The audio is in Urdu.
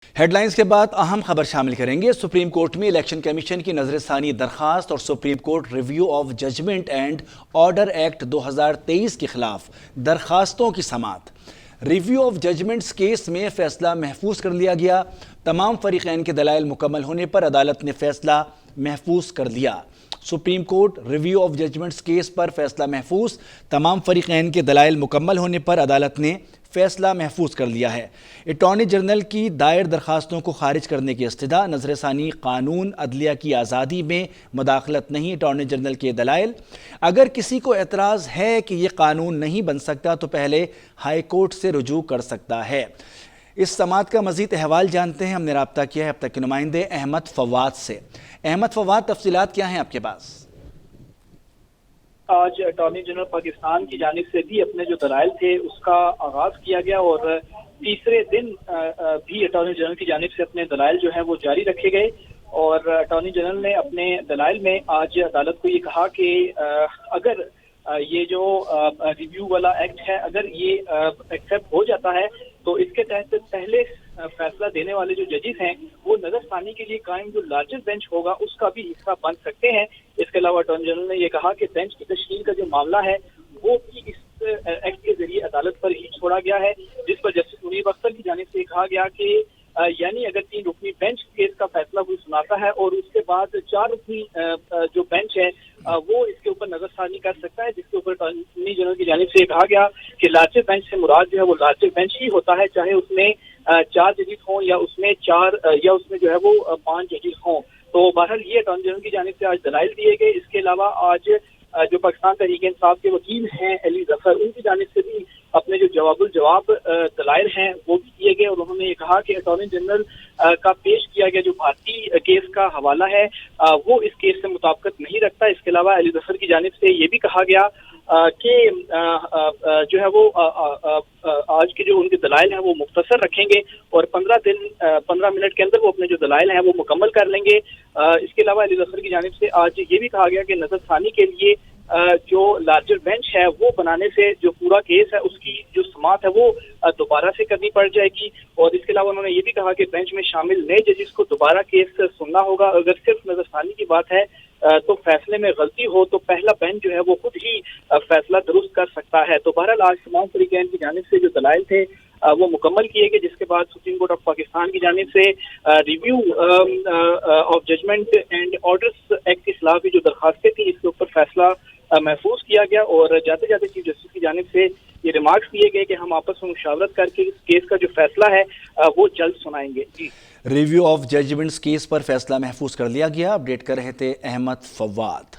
ہیڈ لائنز کے بعد اہم خبر شامل کریں گے۔ سپریم کورٹ میں الیکشن کمیشن کی نظر ثانی درخواست اور supreme court review of judgment and order act 2023 کے خلاف درخواستوں کی سماعت۔ ریویو آف ججمنٹس کیس میں فیصلہ محفوظ کر لیا گیا۔ تمام فریقین کے دلائل مکمل ہونے پر عدالت نے فیصلہ محفوظ کر دیا۔ Supreme court review of judgments case پر فیصلہ محفوظ۔ تمام فریقین کے دلائل مکمل ہونے پر عدالت نے فیصلہ محفوظ کر لیا ہے۔ اٹارنی جنرل کی دائر درخواستوں کو خارج کرنے کی استدعا۔ نظر ثانی قانون عدلیہ کی آزادی میں مداخلت نہیں، اٹارنی جنرل کے دلائل۔ اگر کسی کو اعتراض ہے کہ یہ قانون نہیں بن سکتا تو پہلے ہائی کورٹ سے رجوع کر سکتا ہے۔ اس سماعت کا مزید احوال جانتے ہیں، ہم نے رابطہ کیا ہے اب تک کے نمائندے احمد فواد سے۔ احمد فواد، تفصیلات کیا ہیں آپ کے پاس؟ آج اٹارنی جنرل پاکستان کی جانب سے بھی اپنے جو دلائل تھے اس کا آغاز کیا گیا اور تیسرے دن بھی اٹارنی جنرل کی جانب سے اپنے دلائل جو ہیں وہ جاری رکھے گئے اور اٹارنی جنرل نے اپنے دلائل میں آج عدالت کو یہ کہا کہ اگر یہ جو ریویو والا ایکٹ ہے اگر یہ ایکسیپٹ ہو جاتا ہے تو اس کے تحت پہلے فیصلہ دینے والے جو ججز ہیں وہ نظر ثانی کے لیے قائم جو لارجسٹ بینچ ہوگا اس کا بھی حصہ بن سکتے ہیں۔ اس کے علاوہ اٹارنی جنرل نے یہ کہا کہ بینچ کی تشکیل کا جو معاملہ ہے وہ بھی اس ایکٹ کے ذریعے عدالت پر ہی چھوڑا گیا ہے، جس پر جسٹس منیب اختر کی جانب سے کہا گیا کہ یعنی اگر 3 رکنی بینچ کیس کا فیصلہ کوئی سناتا ہے اور اس کے بعد 4 رکنی جو بینچ ہے وہ اس کے اوپر نظر ثانی کر سکتا ہے، جس کے اوپر اٹارنی جنرل کی جانب سے کہا گیا کہ لارجسٹ بینچ سے مراد جو ہے وہ لارجسٹ بینچ ہی ہوتا ہے، چاہے اس میں 4 ججز ہوں یا اس میں 4 جو ہے وہ 5 ججز ہوں۔ تو بہرحال یہ اٹارنی جنرل کی جانب سے آج دلائل دیے گئے۔ اس کے علاوہ آج جو پاکستان تحریک انصاف کے وکیل ہیں علی ظفر، ان کی جانب سے بھی اپنے جو جواب الجواب دلائل ہیں وہ بھی دیے گئے اور انہوں نے یہ کہا کہ اٹارنی جنرل کا پیش کیا گیا جو بھارتی کیس کا حوالہ ہے وہ اس کیس سے مطابقت نہیں رکھتا۔ اس کے علاوہ علی ظفر کی جانب سے یہ بھی کہا گیا کہ جو ہے وہ آج کے جو ان کے دلائل ہیں وہ مختصر رکھیں گے اور 15 منٹ کے اندر وہ اپنے جو دلائل ہیں وہ مکمل کر لیں گے۔ اس کے علاوہ علی ظفر کی جانب سے آج یہ بھی کہا گیا کہ نظر ثانی کے لیے جو لارجر بینچ ہے وہ بنانے سے جو پورا کیس ہے اس کی جو سماعت ہے وہ دوبارہ سے کرنی پڑ جائے گی اور اس کے علاوہ انہوں نے یہ بھی کہا کہ بینچ میں شامل نئے ججز کو دوبارہ کیس سننا ہوگا۔ اگر صرف نظر ثانی کی بات ہے تو فیصلے میں غلطی ہو تو پہلا بینچ جو ہے وہ خود ہی فیصلہ درست کر سکتا ہے۔ تو بہرحال آج تمام فریقین کی جانب سے جو دلائل تھے وہ مکمل کیے گئے، جس کے بعد سپریم کورٹ آف پاکستان کی جانب سے review of judgment and orders act کے خلاف جو درخواستیں تھیں اس کے اوپر فیصلہ محفوظ کیا گیا اور جاتے جاتے چیف جسٹس کی جانب سے یہ ریمارکس دیے گئے کہ ہم آپس میں مشاورت کر کے اس کیس کا جو فیصلہ ہے وہ جلد سنائیں گے۔ جی، ریویو آف ججمنٹس کیس پر فیصلہ محفوظ کر لیا گیا۔ اپڈیٹ کر رہے تھے احمد فواد۔